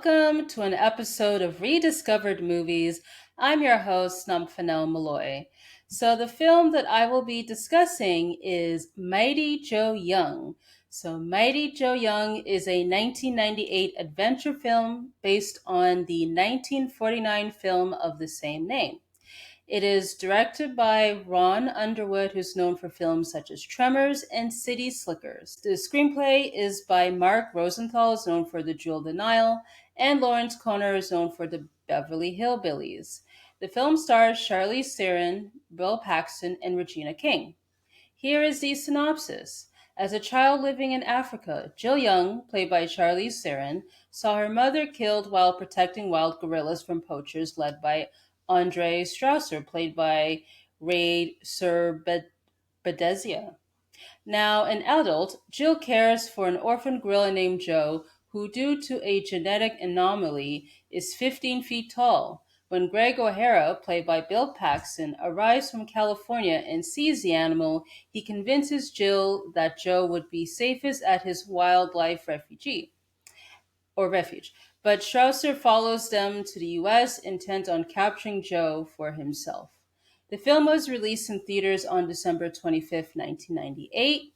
welcome to an episode of Rediscovered Movies. I'm your host, Nomfanelo Malloy. So, the film that I will be discussing is Mighty Joe Young. Mighty Joe Young is a 1998 adventure film based on the 1949 film of the same name. It is directed by Ron Underwood, who's known for films such as Tremors and City Slickers. The screenplay is by Mark Rosenthal, who's known for The Jewel of the Nile, and Lawrence Conner is known for The Beverly Hillbillies. The film stars Charlize Theron, Bill Paxton, and Regina King. Here is the synopsis. As a child living in Africa, Jill Young, played by Charlize Theron, saw her mother killed while protecting wild gorillas from poachers led by Andre Strausser, played by Ray Bedezia. Now, an adult, Jill cares for an orphan gorilla named Joe, who, due to a genetic anomaly, is 15 feet tall. When Greg O'Hara, played by Bill Paxton, arrives from California and sees the animal, he convinces Jill that Joe would be safest at his wildlife refuge. But Strausser follows them to the US, intent on capturing Joe for himself. The film was released in theaters on December 25th, 1998.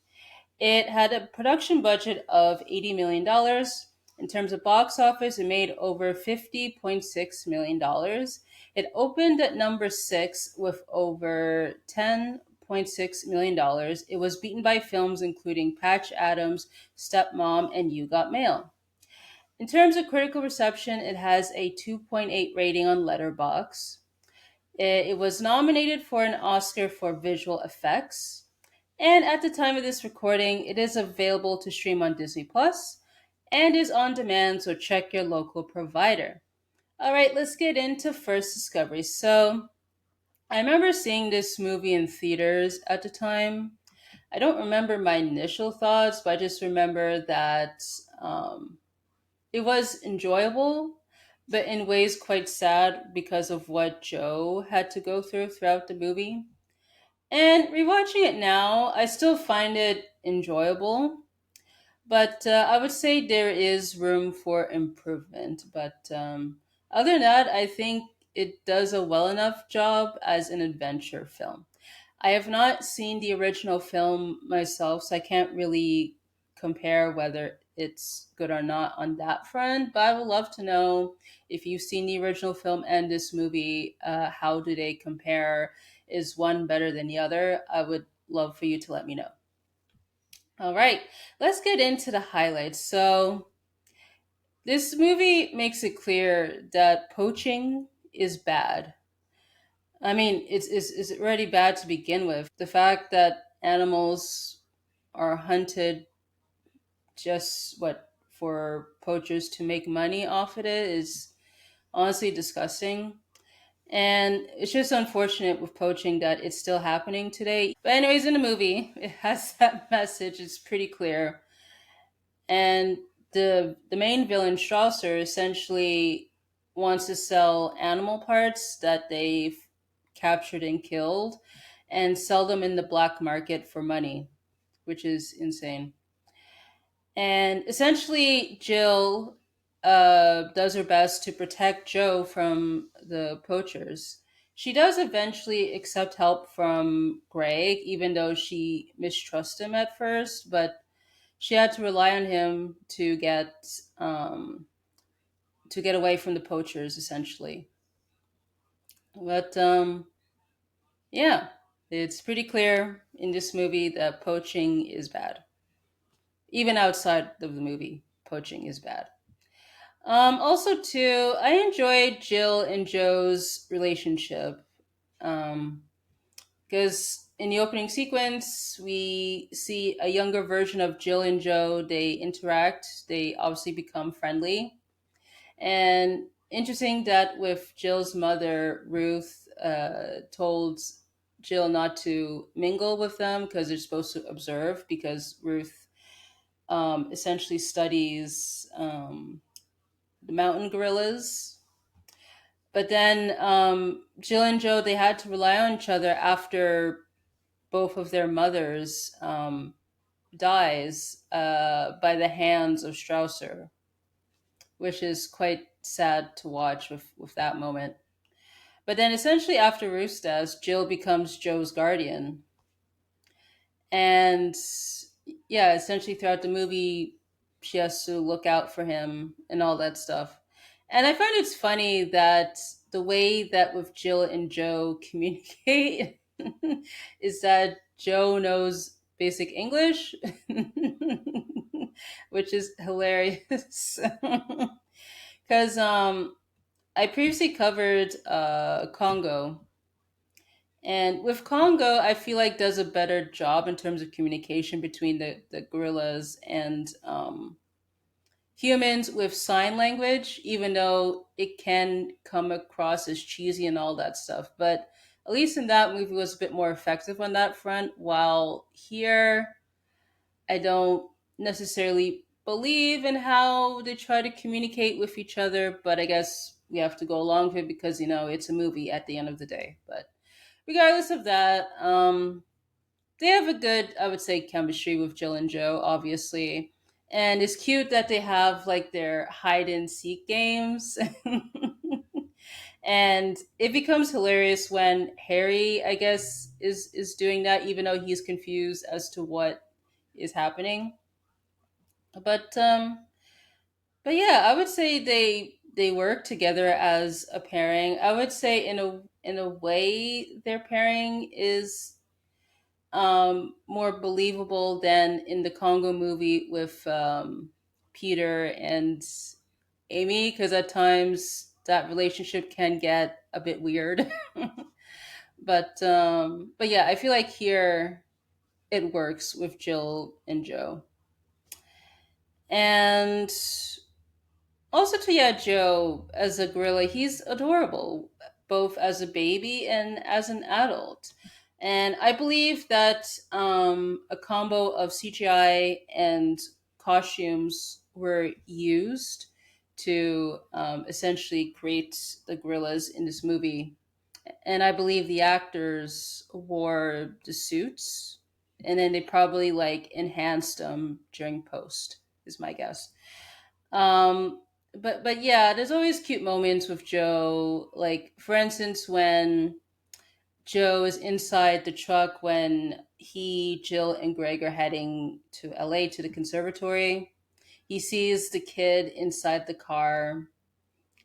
It had a production budget of $80 million. Dollars. In terms of box office, it made over $50.6 million. Dollars. It opened at number 6 with over $10.6 million. Dollars. It was beaten by films including Patch Adams, Stepmom, and You Got Mail. In terms of critical reception, it has a 2.8 rating on Letterboxd. It was nominated for an Oscar for visual effects. And at the time of this recording, it is available to stream on Disney Plus and is on demand, so check your local provider. All right, let's get into First Discovery. I remember seeing this movie in theaters at the time. I don't remember my initial thoughts, but I just remember that it was enjoyable, but in ways quite sad because of what Joe had to go through throughout the movie. And rewatching it now, I still find it enjoyable, but I would say there is room for improvement. But other than that, I think it does a well enough job as an adventure film. I have not seen the original film myself, so I can't really compare whether it's good or not on that front. But I would love to know if you've seen the original film and this movie, how do they compare? Is one better than the other? I would love for you to let me know. All right, let's get into the highlights. This movie makes it clear that poaching is bad. I mean, it's already bad to begin with. The fact that animals are hunted just for poachers to make money off of it is honestly disgusting. And it's just unfortunate with poaching that it's still happening today. But anyways, in the movie, it has that message. It's pretty clear. And the main villain, Strasser, essentially wants to sell animal parts that they've captured and killed and sell them in the black market for money, which is insane. And essentially, Jill does her best to protect Joe from the poachers. She does eventually accept help from Greg, even though she mistrusts him at first, but she had to rely on him um, to get away from the poachers, essentially. But yeah, it's pretty clear in this movie that poaching is bad. Even outside of the movie, poaching is bad. Also, too, I enjoyed Jill and Joe's relationship because in the opening sequence, we see a younger version of Jill and Joe. They interact, they obviously become friendly. And interesting that with Jill's mother, Ruth told Jill not to mingle with them because they're supposed to observe, because Ruth essentially studies the mountain gorillas. But then Jill and Joe, they had to rely on each other after both of their mothers dies by the hands of Strausser. which is quite sad to watch with that moment. But then essentially after Ruth's death, Jill becomes Joe's guardian. And yeah, essentially throughout the movie, she has to look out for him and all that stuff. And I find it's funny that the way that with Jill and Joe communicate is that Joe knows basic English, which is hilarious. Because I previously covered Congo, and with Congo, I feel like does a better job in terms of communication between the gorillas and humans with sign language, even though it can come across as cheesy and all that stuff. But at least in that movie was a bit more effective on that front. While here, I don't necessarily believe in how they try to communicate with each other, but I guess we have to go along with it because it's a movie at the end of the day. But regardless of that, they have a good, I would say, chemistry with Jill and Joe, obviously. And it's cute that they have like their hide and seek games. And it becomes hilarious when Harry, I guess, is doing that, even though he's confused as to what is happening. But but yeah, I would say they work together as a pairing. I would say in a way their pairing is more believable than in the Congo movie with Peter and Amy, because at times that relationship can get a bit weird. But yeah, I feel like here it works with Jill and Joe. And also to yeah, Joe as a gorilla, he's adorable, both as a baby and as an adult. And I believe that a combo of CGI and costumes were used to essentially create the gorillas in this movie. And I believe the actors wore the suits, and then they probably like enhanced them during post. Is my guess. But yeah, there's always cute moments with Joe. Like for instance, when Joe is inside the truck when he, Jill, and Greg are heading to LA to the conservatory. He sees the kid inside the car,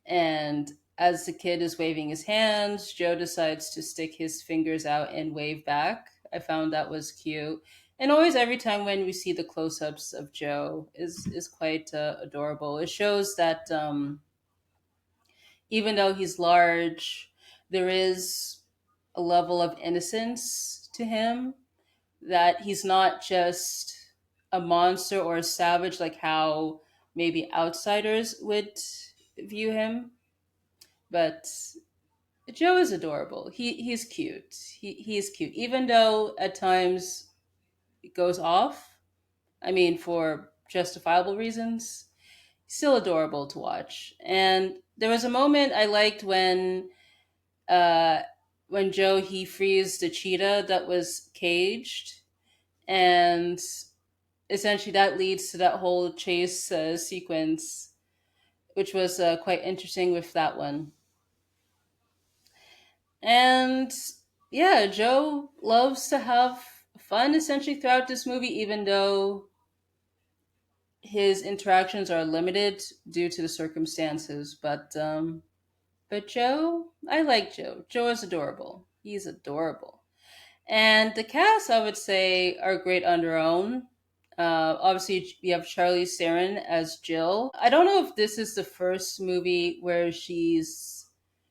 and as the kid is waving his hands, Joe decides to stick his fingers out and wave back. I found that was cute. And always, every time when we see the close-ups of Joe, is quite adorable. It shows that even though he's large, there is a level of innocence to him, that he's not just a monster or a savage like how maybe outsiders would view him. But Joe is adorable. He's cute. He's cute, even though at times it goes off. I mean, for justifiable reasons, still adorable to watch. And there was a moment I liked uh, when Joe he frees the cheetah that was caged, and essentially that leads to that whole chase sequence, which was quite interesting with that one. And yeah, Joe loves to have fun essentially throughout this movie, even though his interactions are limited due to the circumstances. But Joe, I like Joe. Joe is adorable. He's adorable. And the cast, I would say, are great on their own. Obviously, we have Charlize Theron as Jill. I don't know if this is the first movie where she's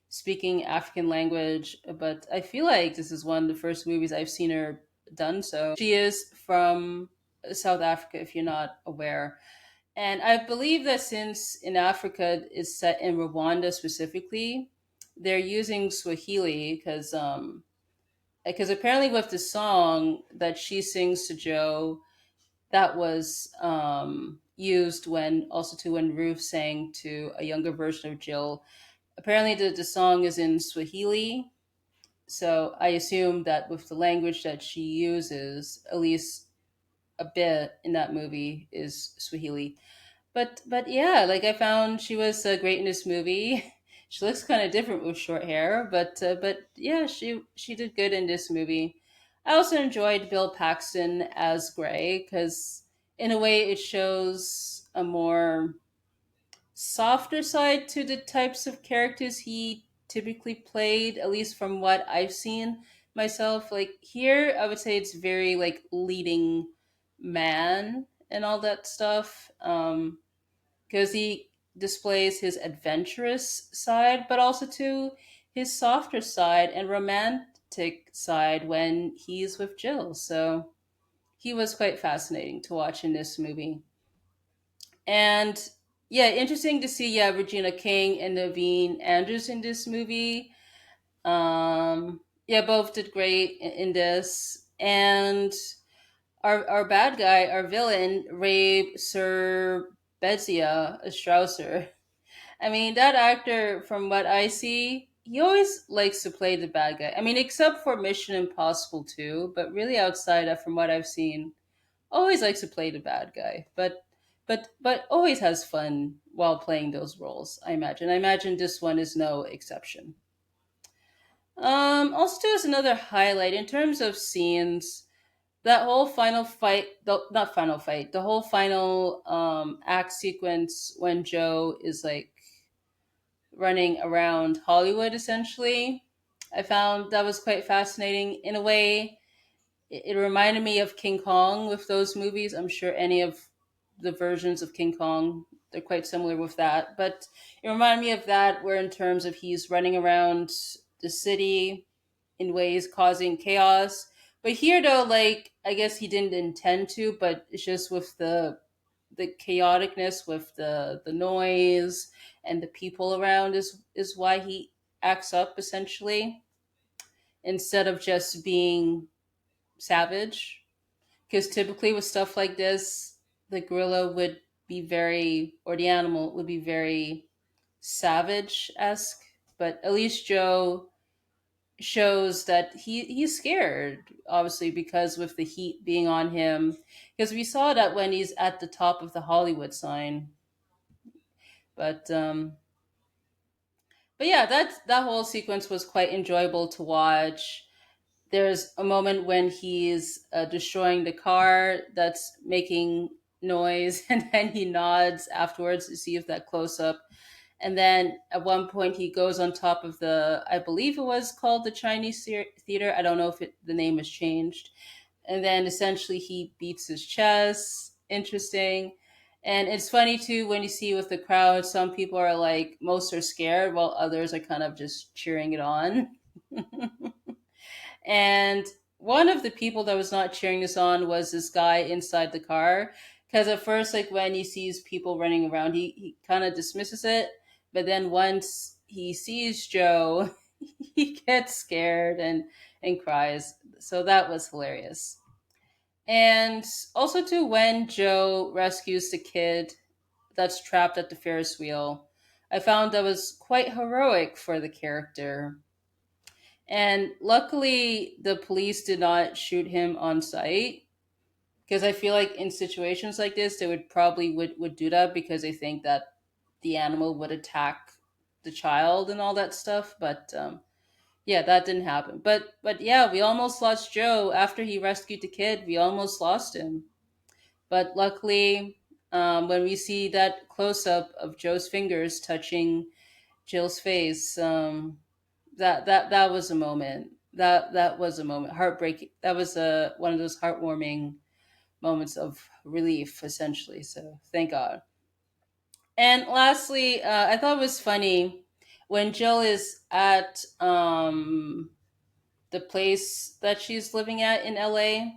speaking African language, but I feel like this is one of the first movies I've seen her done so. She is from South Africa, if you're not aware. And I believe that since in Africa it's set in Rwanda specifically, they're using Swahili because apparently with the song that she sings to Joe, that was used when also to when Ruth sang to a younger version of Jill. Apparently the song is in Swahili, so I assume that with the language that she uses, at least a bit in that movie is Swahili. but yeah, like I found she was great in this movie. She looks kind of different with short hair, but yeah, she did good in this movie. I also enjoyed Bill Paxton as Gray because in a way it shows a more softer side to the types of characters he typically played, at least from what I've seen myself. Like here, I would say it's very like leading man and all that stuff. Because he displays his adventurous side, but also too his softer side and romantic side when he's with Jill. So he was quite fascinating to watch in this movie. And yeah, interesting to see Regina King and Naveen Andrews in this movie. Yeah, both did great in this. And our bad guy, our villain, Ray Sir Bezia Strausser. I mean, that actor, from what I see, he always likes to play the bad guy. I mean, except for Mission Impossible 2, but really outside of from what I've seen, always likes to play the bad guy. But always has fun while playing those roles, I imagine. I imagine this one is no exception. Also, as another highlight in terms of scenes, that whole final fight, not final fight, the whole final act sequence when Joe is like running around Hollywood essentially. I found that was quite fascinating. In a way, it reminded me of King Kong with those movies. I'm sure any of the versions of King Kong, they're quite similar with that. But it reminded me of that, where in terms of he's running around the city in ways causing chaos. But here, though, like I guess he didn't intend to, but it's just with the chaoticness with the noise and the people around is why he acts up essentially instead of just being savage. Because typically with stuff like this, the gorilla would be very, or the animal would be very savage esque. But at least Joe shows that he's scared, obviously, because with the heat being on him. Because we saw that when he's at the top of the Hollywood sign. But but yeah, that whole sequence was quite enjoyable to watch. There's a moment when he's destroying the car that's making noise, and then he nods afterwards to see if that close up. And then at one point he goes on top of the, I believe it was called the Chinese theater. I don't know if the name has changed. And then essentially he beats his chest. Interesting. And it's funny too when you see with the crowd, some people are like, most are scared, while others are kind of just cheering it on. And one of the people that was not cheering this on was this guy inside the car. Because at first, like when he sees people running around, he kind of dismisses it. But then once he sees Joe, he gets scared and cries. So that was hilarious. And also, too, when Joe rescues the kid that's trapped at the Ferris wheel, I found that was quite heroic for the character. And luckily, the police did not shoot him on sight because I feel like in situations like this, they would probably would do that because they think that the animal would attack the child and all that stuff. But yeah, that didn't happen. But yeah, we almost lost Joe after he rescued the kid. We almost lost him. But luckily, when we see that close up of Joe's fingers touching Jill's face, that was a moment. That was a moment. Heartbreaking. That was one of those heartwarming moments of relief, essentially. So thank God. And lastly, I thought it was funny when Jill is at the place that she's living at in LA.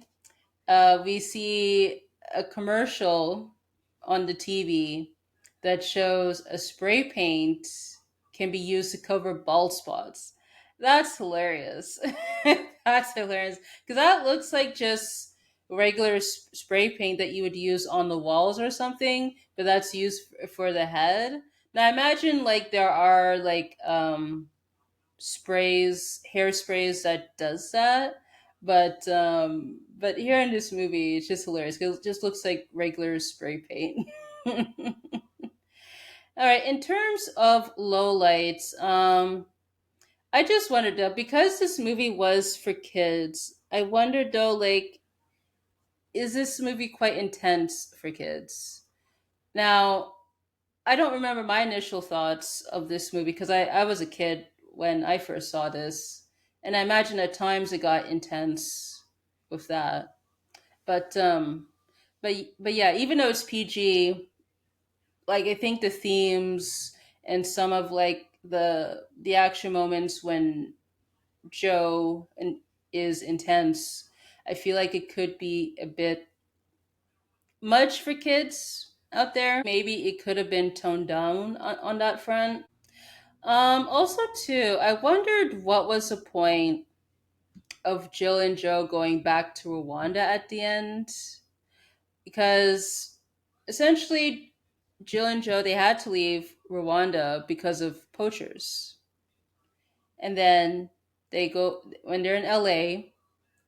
We see a commercial on the TV that shows a spray paint can be used to cover bald spots. That's hilarious. That's hilarious because that looks like just regular spray paint that you would use on the walls or something, but that's used for the head. Now imagine like there are like sprays, hairsprays that does that. But here in this movie, it's just hilarious because it just looks like regular spray paint. All right. In terms of lowlights, I just wondered though, because this movie was for kids. I wondered though, like, is this movie quite intense for kids? Now, I don't remember my initial thoughts of this movie because I was a kid when I first saw this, and I imagine at times it got intense with that. But but yeah, even though it's PG, like I think the themes and some of like the action moments when Joe and is intense, I feel like it could be a bit much for kids out there. Maybe it could have been toned down on that front. Also too, I wondered what was the point of Jill and Joe going back to Rwanda at the end, because essentially Jill and Joe, they had to leave Rwanda because of poachers. And then they go when they're in LA.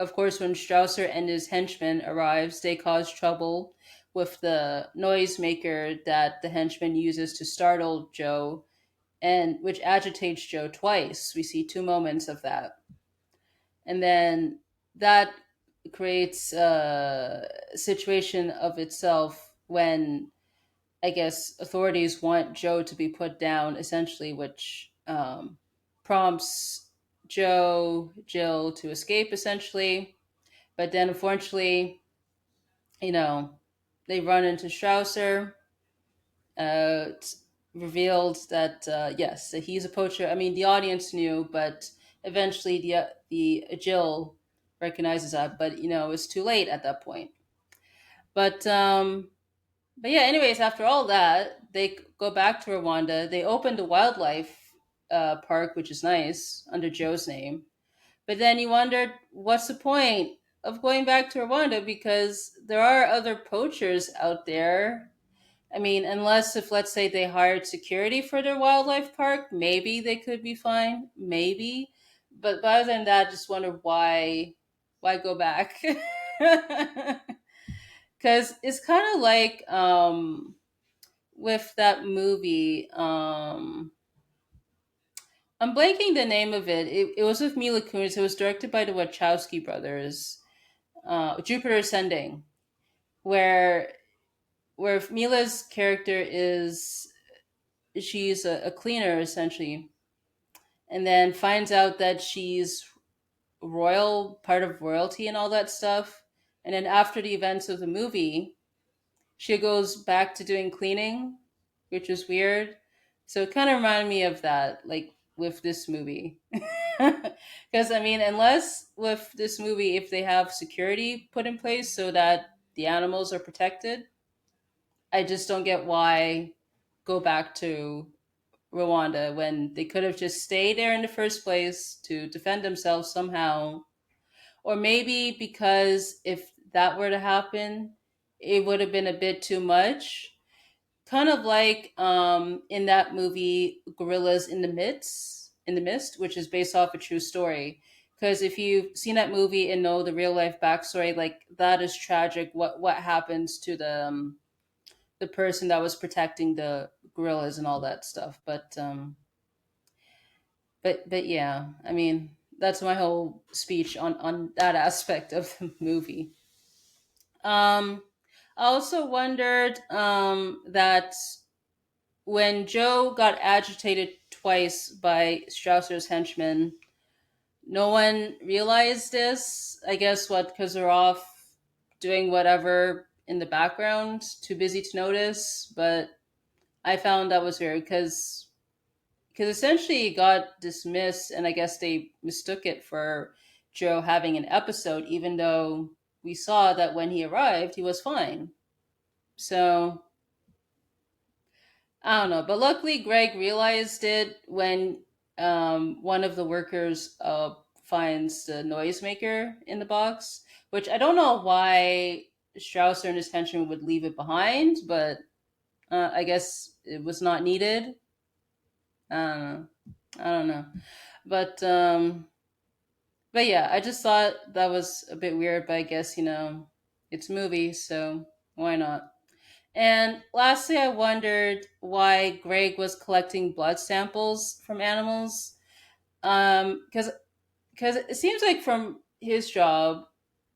Of course, when Strausser and his henchmen arrives, they cause trouble with the noisemaker that the henchman uses to startle Joe, and which agitates Joe twice. We see two moments of that, and then that creates a situation of itself when I guess authorities want Joe to be put down, essentially, which prompts Jill to escape, essentially. But then, unfortunately, you know, they run into Strausser. It's revealed that yes, that he's a poacher. I mean, the audience knew, but eventually the Jill recognizes that. But it's too late at that point. But but yeah. Anyways, after all that, they go back to Rwanda. They open the wildlife park, which is nice under Joe's name. But then you wondered, what's the point of going back to Rwanda, because there are other poachers out there. I mean, unless if let's say they hired security for their wildlife park, maybe they could be fine, maybe. But other than that, just wonder why go back? Because it's kind of like with that movie. I'm blanking the name of it. It was with Mila Kunis. It was directed by the Wachowski brothers. Jupiter Ascending, where Mila's character is she's a cleaner essentially, and then finds out that she's royal, part of royalty, and all that stuff. And then after the events of the movie, she goes back to doing cleaning, which is weird. So it kind of reminded me of that, like with this movie. Because I mean, unless with this movie, if they have security put in place so that the animals are protected, I just don't get why go back to Rwanda when they could have just stayed there in the first place to defend themselves somehow. Or maybe because if that were to happen, it would have been a bit too much. Kind of like in that movie Gorillas in the Mist, which is based off a true story. Because if you've seen that movie and know the real life backstory, like that is tragic. What happens to the person that was protecting the gorillas and all that stuff. But yeah, I mean that's my whole speech on that aspect of the movie. Um, I also wondered that when Joe got agitated twice by Strausser's henchmen, no one realized this. I guess what, because they're off doing whatever in the background, too busy to notice. But I found that was weird because essentially it got dismissed, and I guess they mistook it for Joe having an episode, even though we saw that when he arrived, he was fine. So I don't know, but luckily Greg realized it when one of the workers finds the noisemaker in the box, which I don't know why Strausser and his henchman would leave it behind, but I guess it was not needed. I don't know. I don't know, but but yeah, I just thought that was a bit weird. But I guess it's movies, so why not? And lastly, I wondered why Greg was collecting blood samples from animals. Because it seems like from his job,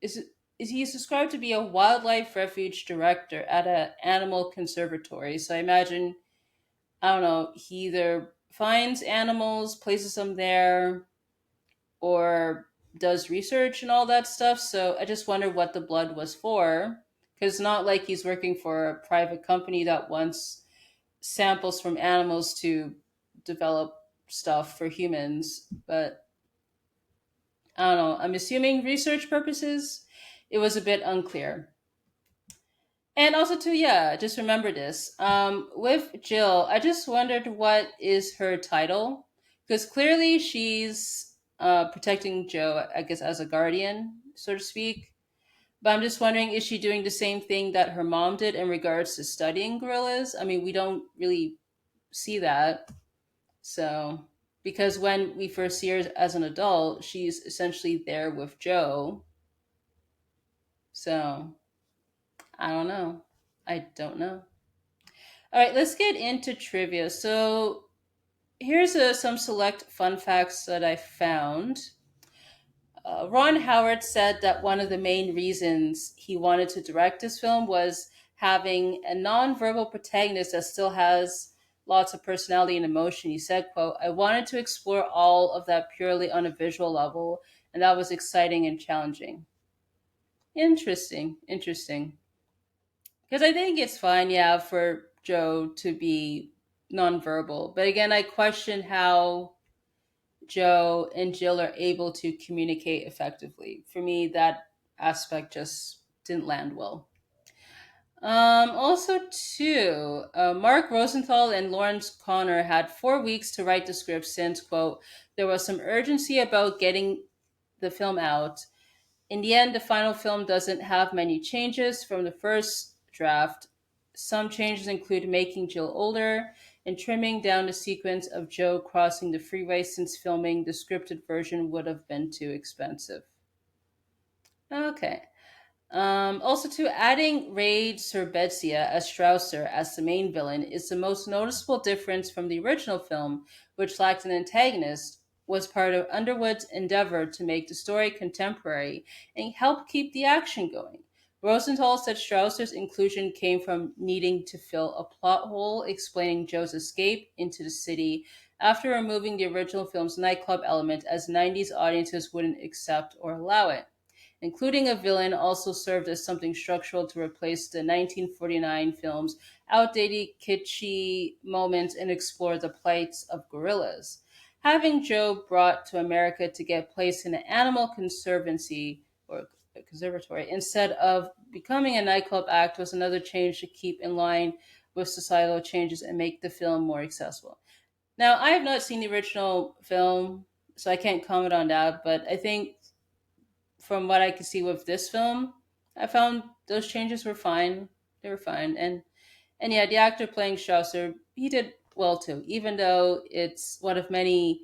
is he's described to be a wildlife refuge director at an animal conservatory. So I imagine, I don't know, he either finds animals, places them there, or does research and all that stuff. So I just wonder what the blood was for. Because it's not like he's working for a private company that wants samples from animals to develop stuff for humans. But I don't know. I'm assuming research purposes. It was a bit unclear. And also, too, yeah, just remember this. With Jill, I just wondered what is her title, because clearly she's protecting Joe, I guess, as a guardian, so to speak. But I'm just wondering, is she doing the same thing that her mom did in regards to studying gorillas? I mean, we don't really see that. So, because when we first see her as an adult, she's essentially there with Joe. So, I don't know. I don't know. All right, let's get into trivia. So, here's some select fun facts that I found. Ron Howard said that one of the main reasons he wanted to direct this film was having a nonverbal protagonist that still has lots of personality and emotion. He said, quote, I wanted to explore all of that purely on a visual level, and that was exciting and challenging. Interesting, interesting. Because I think it's fine, yeah, for Joe to be nonverbal. But again, I question how Joe and Jill are able to communicate effectively. For me, that aspect just didn't land well. Also, too, Mark Rosenthal and Lawrence Connor had 4 weeks to write the script since, quote, there was some urgency about getting the film out. In the end, the final film doesn't have many changes from the first draft. Some changes include making Jill older and trimming down the sequence of Joe crossing the freeway since filming the scripted version would have been too expensive. Okay. Also, too, adding Ray Serbedzia as Strausser as the main villain is the most noticeable difference from the original film, which lacked an antagonist, was part of Underwood's endeavor to make the story contemporary and help keep the action going. Rosenthal said Strausser's inclusion came from needing to fill a plot hole explaining Joe's escape into the city after removing the original film's nightclub element as 90s audiences wouldn't accept or allow it. Including a villain also served as something structural to replace the 1949 film's outdated kitschy moments and explore the plights of gorillas. Having Joe brought to America to get placed in an animal conservancy or conservatory instead of becoming a nightclub act was another change to keep in line with societal changes and make the film more accessible. Now, I have not seen the original film, so I can't comment on that, but I think from what I could see with this film, I found those changes were fine. They were fine, and yeah, the actor playing Strausser, he did well too, even though it's one of many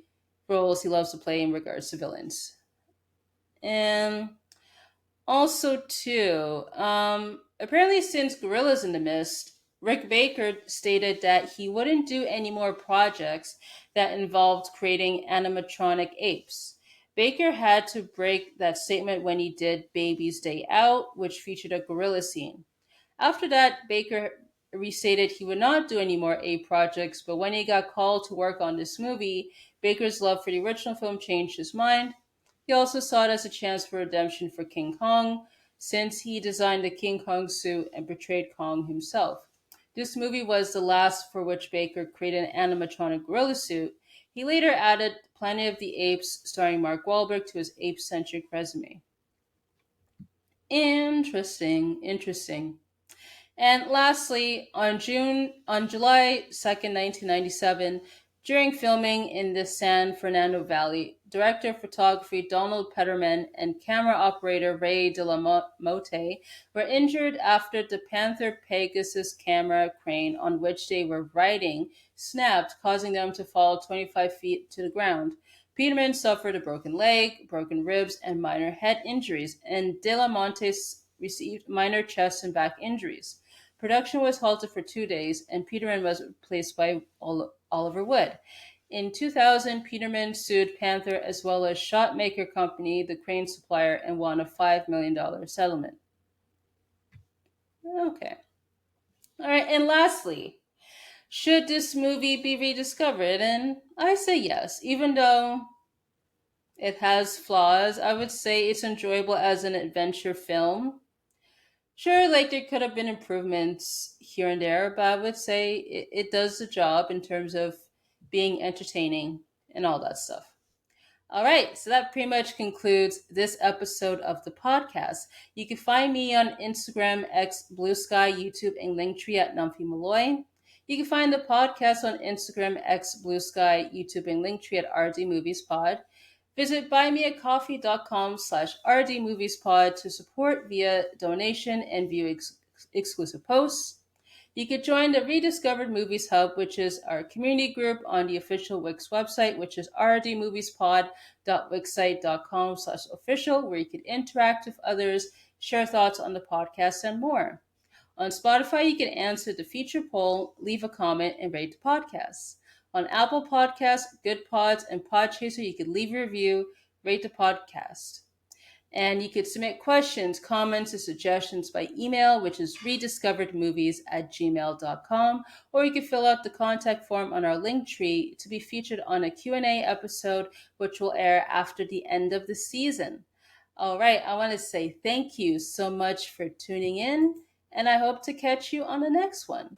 roles he loves to play in regards to villains. And also, too, apparently since Gorillas in the Mist, Rick Baker stated that he wouldn't do any more projects that involved creating animatronic apes. Baker had to break that statement when he did Baby's Day Out, which featured a gorilla scene. After that, Baker restated he would not do any more ape projects, but when he got called to work on this movie, Baker's love for the original film changed his mind. He also saw it as a chance for redemption for King Kong, since he designed the King Kong suit and portrayed Kong himself. This movie was the last for which Baker created an animatronic gorilla suit. He later added Planet of the Apes starring Mark Wahlberg to his ape-centric resume. Interesting, interesting. And lastly, on July 2nd, 1997, during filming in the San Fernando Valley, director of photography Donald Petterman and camera operator Ray de la Motte were injured after the Panther Pegasus camera crane on which they were riding snapped, causing them to fall 25 feet to the ground. Peterman suffered a broken leg, broken ribs, and minor head injuries, and De La Monte received minor chest and back injuries. production was halted for 2 days, and Peterman was replaced by Oliver Wood. In 2000, Peterman sued Panther as well as shot maker company, the crane supplier, and won a $5 million settlement. Okay. All right, and lastly, should this movie be rediscovered? And I say yes, even though it has flaws. I would say it's enjoyable as an adventure film. Sure, like there could have been improvements here and there, but I would say it does the job in terms of being entertaining and all that stuff. All right, so that pretty much concludes this episode of the podcast. You can find me on Instagram, X, Blue Sky, YouTube, and Linktree at Nomfanelo. You can find the podcast on Instagram, X, Blue Sky, YouTube, and Linktree at RD Movies Pod. Visit buymeacoffee.com/rdmoviespod to support via donation and view exclusive posts. You could join the Rediscovered Movies Hub, which is our community group on the official Wix website, which is rdmoviespod.wixsite.com/official, where you can interact with others, share thoughts on the podcast, and more. On Spotify, you can answer the feature poll, leave a comment, and rate the podcast. On Apple Podcasts, Good Pods, and Podchaser, you can leave a review, rate the podcast. And you could submit questions, comments, or suggestions by email, which is rediscoveredmovies@gmail.com, or you can fill out the contact form on our link tree to be featured on a Q&A episode, which will air after the end of the season. All right, I want to say thank you so much for tuning in, and I hope to catch you on the next one.